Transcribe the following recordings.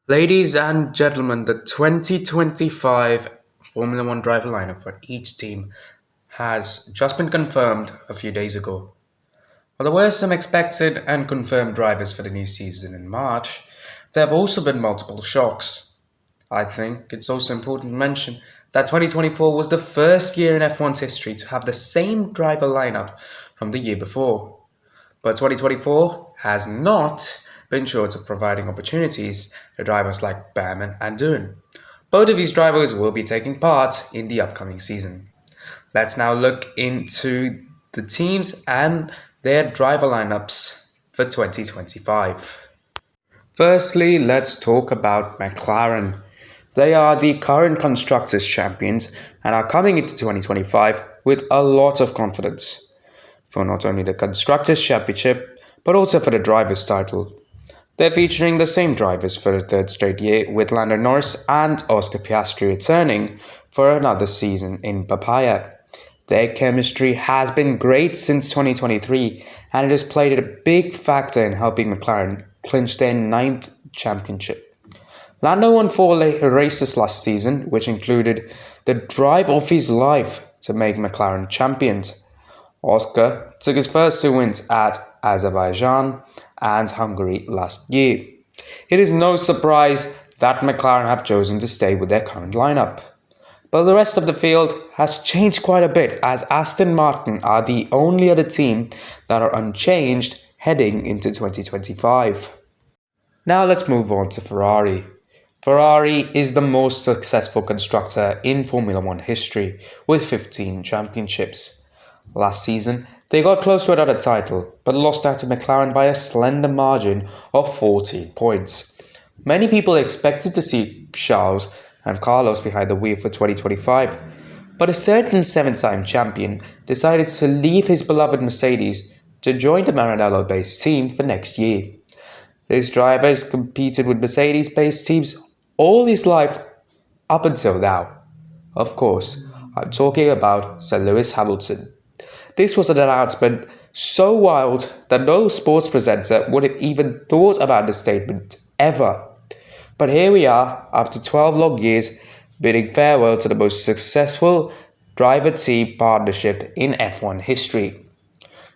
Ladies and gentlemen, the 2025 Formula One driver lineup for each team has just been confirmed a few days ago. While there were some expected and confirmed drivers for the new season in March, there have also been multiple shocks. I think it's also important to mention that 2024 was the first year in F1's history to have the same driver lineup from the year before. But 2024 has not been short of providing opportunities to drivers like Behrman and Doohan. Both of these drivers will be taking part in the upcoming season. Let's now look into the teams and their driver lineups for 2025. Firstly, let's talk about McLaren. They are the current Constructors' Champions and are coming into 2025 with a lot of confidence for not only the Constructors' Championship, but also for the Drivers' title. They're featuring the same drivers for the third straight year, with Lando Norris and Oscar Piastri returning for another season in Papaya. Their chemistry has been great since 2023, and it has played a big factor in helping McLaren clinch their ninth championship. Lando won four races last season, which included the drive of his life to make McLaren champions. Oscar took his first two wins at Azerbaijan and Hungary last year. It is no surprise that McLaren have chosen to stay with their current lineup. But the rest of the field has changed quite a bit, as Aston Martin are the only other team that are unchanged heading into 2025. Now let's move on to Ferrari. Ferrari is the most successful constructor in Formula One history, with 15 championships. Last season, they got close to another title, but lost out to McLaren by a slender margin of 14 points. Many people expected to see Charles and Carlos behind the wheel for 2025, but a certain seven-time champion decided to leave his beloved Mercedes to join the Maranello-based team for next year. This driver has competed with Mercedes-based teams all his life up until now. Of course, I'm talking about Sir Lewis Hamilton. This was an announcement so wild that no sports presenter would have even thought about the statement ever. But here we are, after 12 long years, bidding farewell to the most successful driver-team partnership in F1 history.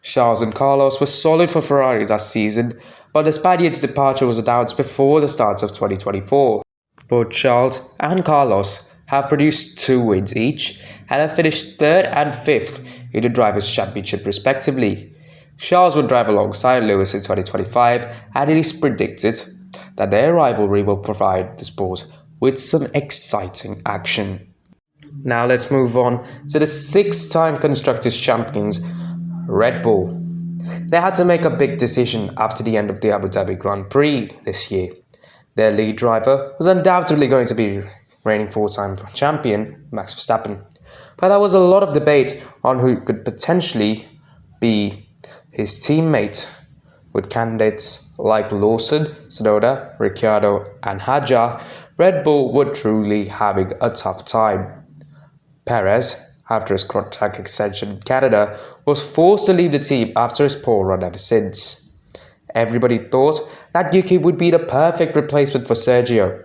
Charles and Carlos were solid for Ferrari last season, but the Spaniard's departure was announced before the start of 2024. Both Charles and Carlos have produced 2 wins each and have finished 3rd and 5th in the Drivers' Championship respectively. Charles will drive alongside Lewis in 2025, and it is predicted that their rivalry will provide the sport with some exciting action. Now let's move on to the 6-time Constructors' Champions, Red Bull. They had to make a big decision after the end of the Abu Dhabi Grand Prix this year. Their lead driver was undoubtedly going to be reigning 4-time champion, Max Verstappen. But there was a lot of debate on who could potentially be his teammate, with candidates like Lawson, Tsunoda, Ricciardo and Hadjar. Red Bull were truly having a tough time. Perez, after his contract extension in Canada, was forced to leave the team after his poor run ever since. Everybody thought that Yuki would be the perfect replacement for Sergio.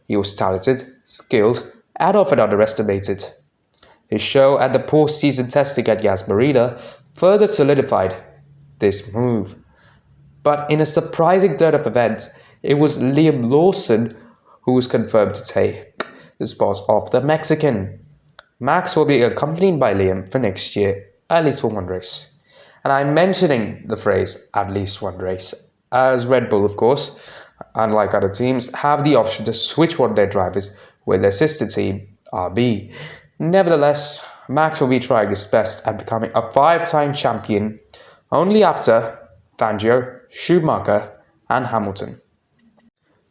He was talented, skilled, and often underestimated. His show at the post-season testing at Yas Marina further solidified this move. But in a surprising turn of events, it was Liam Lawson who was confirmed to take the spot of the Mexican. Max will be accompanied by Liam for next year, at least for one race. And I'm mentioning the phrase "at least one race" as Red Bull, of course, unlike other teams, have the option to switch one of their drivers with their sister team, RB. Nevertheless, Max will be trying his best at becoming a 5-time champion, only after Fangio, Schumacher and Hamilton.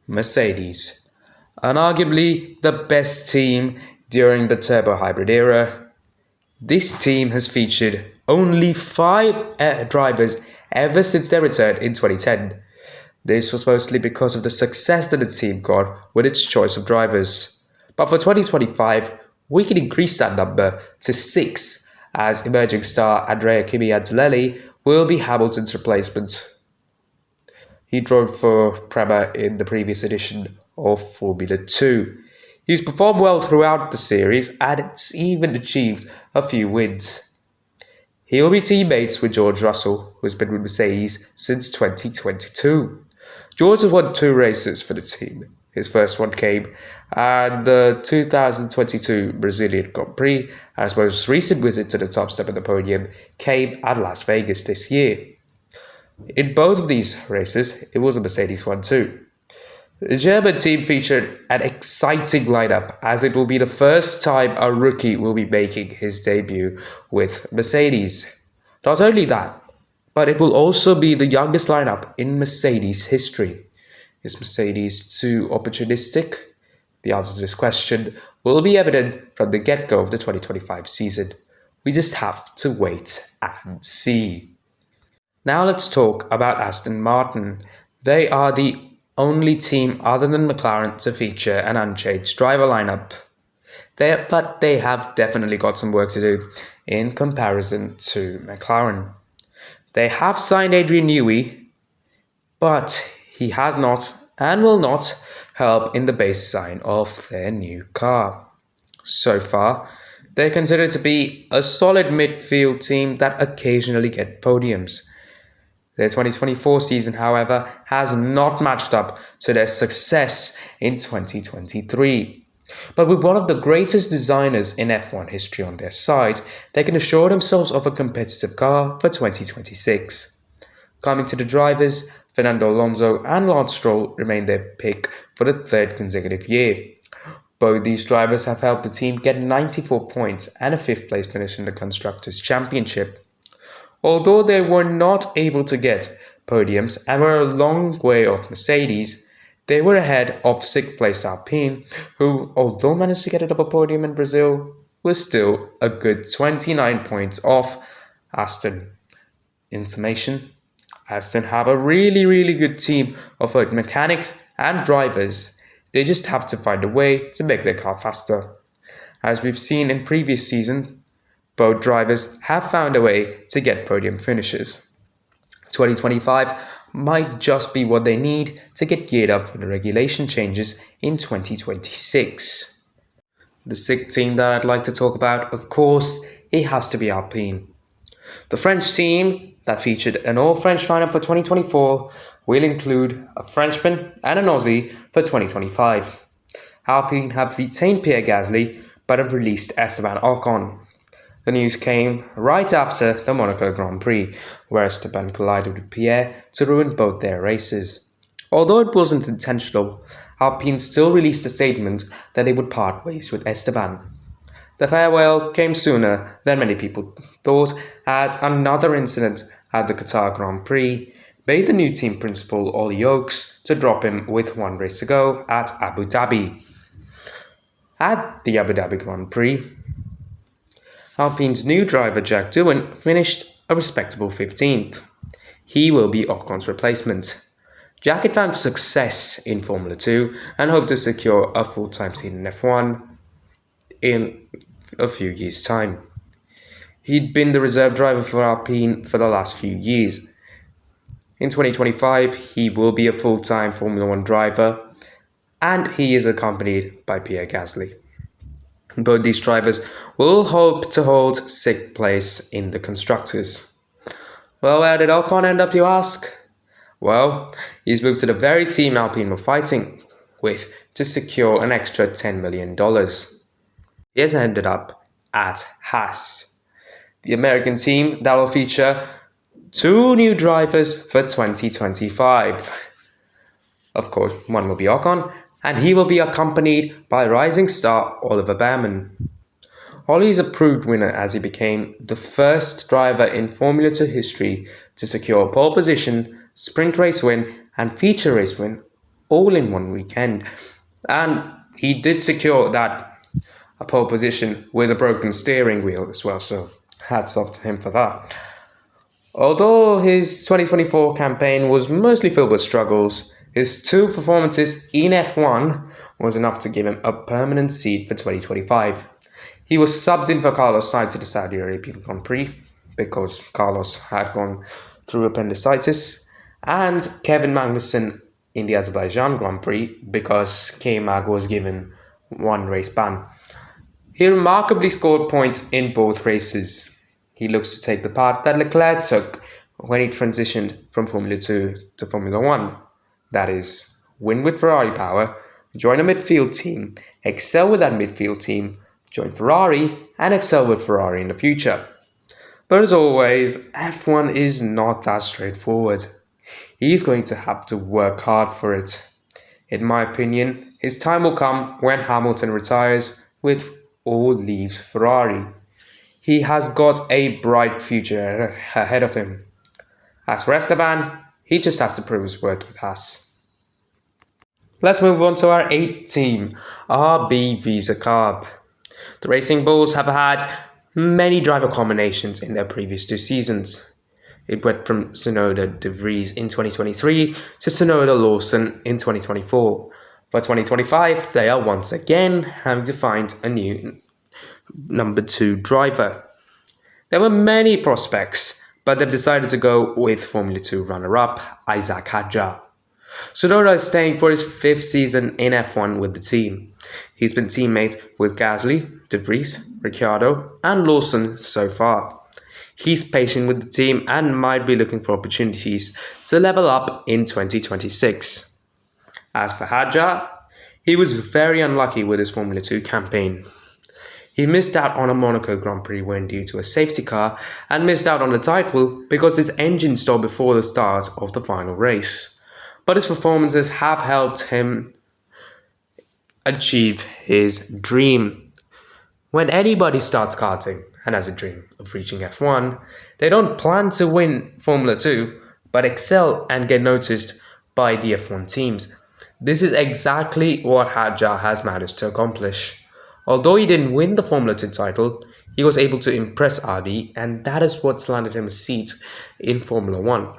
Mercedes, arguably the best team during the turbo hybrid era. This team has featured only 5 drivers ever since their return in 2010. This was mostly because of the success that the team got with its choice of drivers. But for 2025, we can increase that number to 6, as emerging star Andrea Kimi Antonelli will be Hamilton's replacement. He drove for Prema in the previous edition of Formula 2. He's performed well throughout the series and it's even achieved a few wins. He will be teammates with George Russell, who's been with Mercedes since 2022. George has won 2 races for the team. His first one came at the 2022 Brazilian Grand Prix, as most recent visit to the top step of the podium came at Las Vegas this year. In both of these races, it was a Mercedes one too. The German team featured an exciting lineup as it will be the first time a rookie will be making his debut with Mercedes. Not only that, but it will also be the youngest lineup in Mercedes history. Is Mercedes too opportunistic? The answer to this question will be evident from the get-go of the 2025 season. We just have to wait and see. Now let's talk about Aston Martin. They are the only team other than McLaren to feature an unchanged driver lineup. But they have definitely got some work to do in comparison to McLaren. They have signed Adrian Newey, but he has not and will not help in the base design of their new car. So far, they're considered to be a solid midfield team that occasionally get podiums. Their 2024 season, however, has not matched up to their success in 2023. But with one of the greatest designers in F1 history on their side, they can assure themselves of a competitive car for 2026. Coming to the drivers, Fernando Alonso and Lance Stroll remain their pick for the third consecutive year. Both these drivers have helped the team get 94 points and a 5th place finish in the Constructors' Championship. Although they were not able to get podiums and were a long way off Mercedes, they were ahead of 6th place Alpine, who, although managed to get a double podium in Brazil, was still a good 29 points off Aston. In summation, Aston have a really good team of both mechanics and drivers. They just have to find a way to make their car faster. As we've seen in previous seasons, both drivers have found a way to get podium finishes. 2025 might just be what they need to get geared up for the regulation changes in 2026. The 6th team that I'd like to talk about, of course, it has to be Alpine. The French team that featured an all-French lineup for 2024 will include a Frenchman and an Aussie for 2025. Alpine have retained Pierre Gasly but have released Esteban Ocon. The news came right after the Monaco Grand Prix, where Esteban collided with Pierre to ruin both their races. Although it wasn't intentional, Alpine still released a statement that they would part ways with Esteban. The farewell came sooner than many people thought, as another incident at the Qatar Grand Prix made the new team principal Ollie Oakes to drop him with 1 race to go at Abu Dhabi. At the Abu Dhabi Grand Prix, Alpine's new driver Jack Doohan finished a respectable 15th. He will be Ocon's replacement. Jack had found success in Formula 2 and hoped to secure a full-time seat in F1 in a few years' time. He'd been the reserve driver for Alpine for the last few years. In 2025, he will be a full-time Formula 1 driver, and he is accompanied by Pierre Gasly. Both these drivers will hope to hold 6th place in the Constructors. Well, where did Ocon end up, you ask? Well, he's moved to the very team Alpine were fighting with to secure an extra $10 million. He has ended up at Haas, the American team that will feature 2 new drivers for 2025. Of course, one will be Ocon, and he will be accompanied by rising star Oliver Bearman. Ollie is a proved winner as he became the first driver in Formula 2 history to secure pole position, sprint race win, and feature race win all in one weekend. And he did secure that pole position with a broken steering wheel as well, so hats off to him for that. Although his 2024 campaign was mostly filled with struggles, his 2 performances in F1 was enough to give him a permanent seat for 2025. He was subbed in for Carlos Sainz at the Saudi Arabian Grand Prix because Carlos had gone through appendicitis, and Kevin Magnussen in the Azerbaijan Grand Prix because K-Mag was given one race ban. He remarkably scored points in both races. He looks to take the path that Leclerc took when he transitioned from Formula 2 to Formula 1. That is, win with Ferrari power, join a midfield team, excel with that midfield team, join Ferrari, and excel with Ferrari in the future. But as always, F1 is not that straightforward. He's going to have to work hard for it. In my opinion, his time will come when Hamilton retires with or leaves Ferrari. He has got a bright future ahead of him. As for Esteban, he just has to prove his worth with Haas. Let's move on to our 8th team, RB Visa Carb. The Racing Bulls have had many driver combinations in their previous 2 seasons. It went from Tsunoda De Vries in 2023 to Tsunoda Lawson in 2024. For 2025, they are once again having to find a new number 2 driver. There were many prospects, but they've decided to go with Formula 2 runner-up Isack Hadjar. Tsunoda is staying for his 5th season in F1 with the team. He's been teammate with Gasly, De Vries, Ricciardo and Lawson so far. He's patient with the team and might be looking for opportunities to level up in 2026. As for Hadjar, he was very unlucky with his Formula 2 campaign. He missed out on a Monaco Grand Prix win due to a safety car and missed out on the title because his engine stalled before the start of the final race. But his performances have helped him achieve his dream. When anybody starts karting and has a dream of reaching F1, they don't plan to win Formula 2, but excel and get noticed by the F1 teams. This is exactly what Hadjar has managed to accomplish. Although he didn't win the Formula 2 title, he was able to impress RB, and that is what's landed him a seat in Formula 1.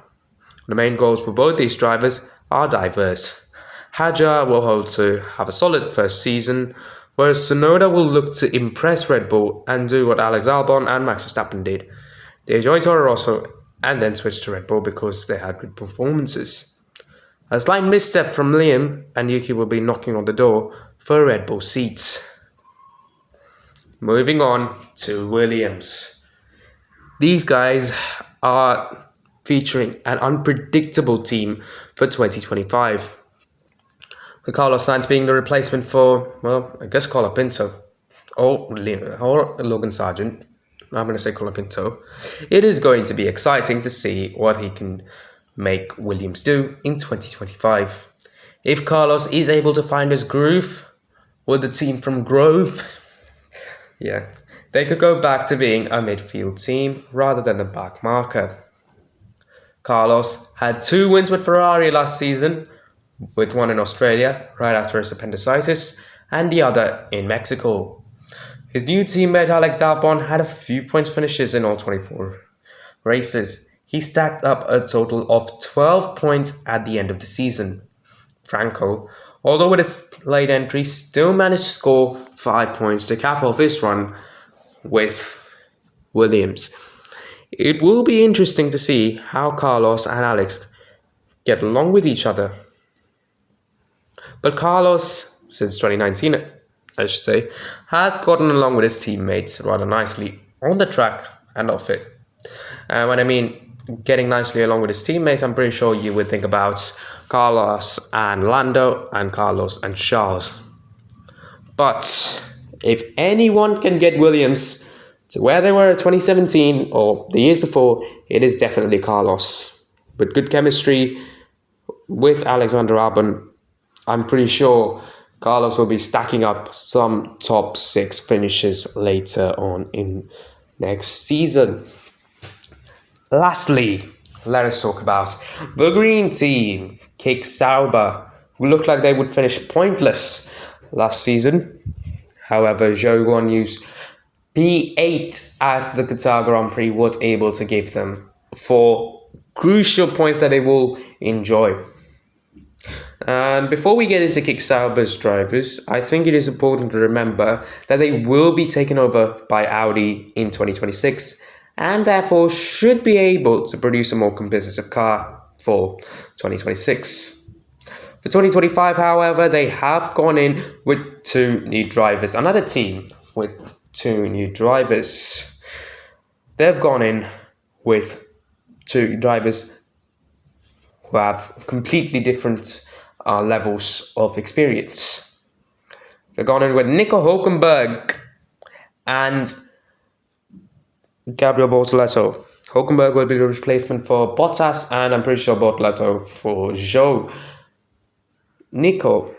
The main goals for both these drivers are diverse. Hadjar will hope to have a solid first season, whereas Tsunoda will look to impress Red Bull and do what Alex Albon and Max Verstappen did. They joined Toro Rosso and then switched to Red Bull because they had good performances. A slight misstep from Liam and Yuki will be knocking on the door for a Red Bull seat. Moving on to Williams. These guys are featuring an unpredictable team for 2025. With Carlos Sainz being the replacement for, well, I guess Colapinto or Logan Sargent. I'm going to say Colapinto. It is going to be exciting to see what he can make Williams do in 2025. If Carlos is able to find his groove with the team from Grove, they could go back to being a midfield team rather than a back marker. Carlos had 2 wins with Ferrari last season, with one in Australia right after his appendicitis and the other in Mexico. His new teammate Alex Albon had a few points finishes in all 24 races. He stacked up a total of 12 points at the end of the season. Franco, although with his late entry, still managed to score 5 points to cap off his run with Williams. It will be interesting to see how Carlos and Alex get along with each other. But Carlos, since 2019, I should say, has gotten along with his teammates rather nicely on the track and off it. When I mean getting nicely along with his teammates, I'm pretty sure you would think about Carlos and Lando and Carlos and Charles. But if anyone can get Williams to where they were in 2017 or the years before, it is definitely Carlos. With good chemistry with Alexander Albon, I'm pretty sure Carlos will be stacking up some top 6 finishes later on in next season. Lastly, let us talk about the green team, Kick Sauber, who looked like they would finish pointless last season. However, Zhou Guanyu's P8 at the Qatar Grand Prix was able to give them 4 crucial points that they will enjoy. And before we get into Kick Sauber's drivers, I think it is important to remember that they will be taken over by Audi in 2026 and therefore should be able to produce a more competitive car for 2026. For 2025, however, they have gone in with two new drivers. Another team with two new drivers. They've gone in with two drivers who have completely different levels of experience. They've gone in with Nico Hulkenberg and Gabriel Bortoleto. Hulkenberg will be the replacement for Bottas, and I'm pretty sure Bortoleto for Zhou. Nico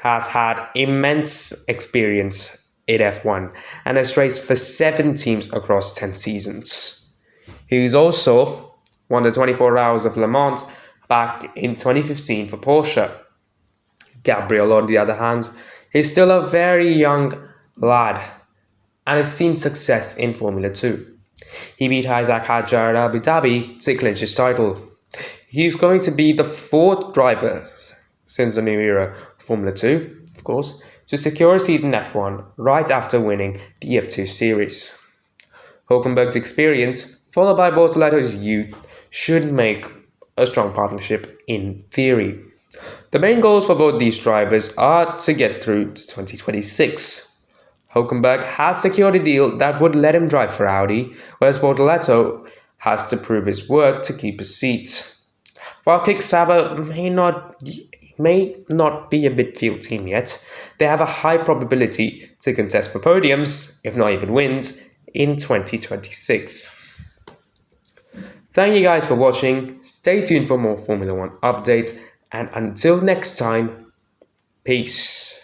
has had immense experience in F1 and has raced for 7 teams across 10 seasons. He's also won the 24 Hours of Le Mans back in 2015 for Porsche. Gabriel, on the other hand, is still a very young lad and has seen success in Formula 2. He beat Isaac Hadjar at Abu Dhabi to clinch his title. He's going to be the 4th driver since the new era of Formula 2, of course, to secure a seat in F1 right after winning the F2 series. Hulkenberg's experience, followed by Bortoleto's youth, should make a strong partnership in theory. The main goals for both these drivers are to get through to 2026. Hulkenberg has secured a deal that would let him drive for Audi, whereas Bortoleto has to prove his worth to keep his seat. While Kick Sauber may not be a midfield team yet, they have a high probability to contest for podiums, if not even wins, in 2026. Thank you guys for watching. Stay tuned for more Formula 1 updates, and until next time, peace.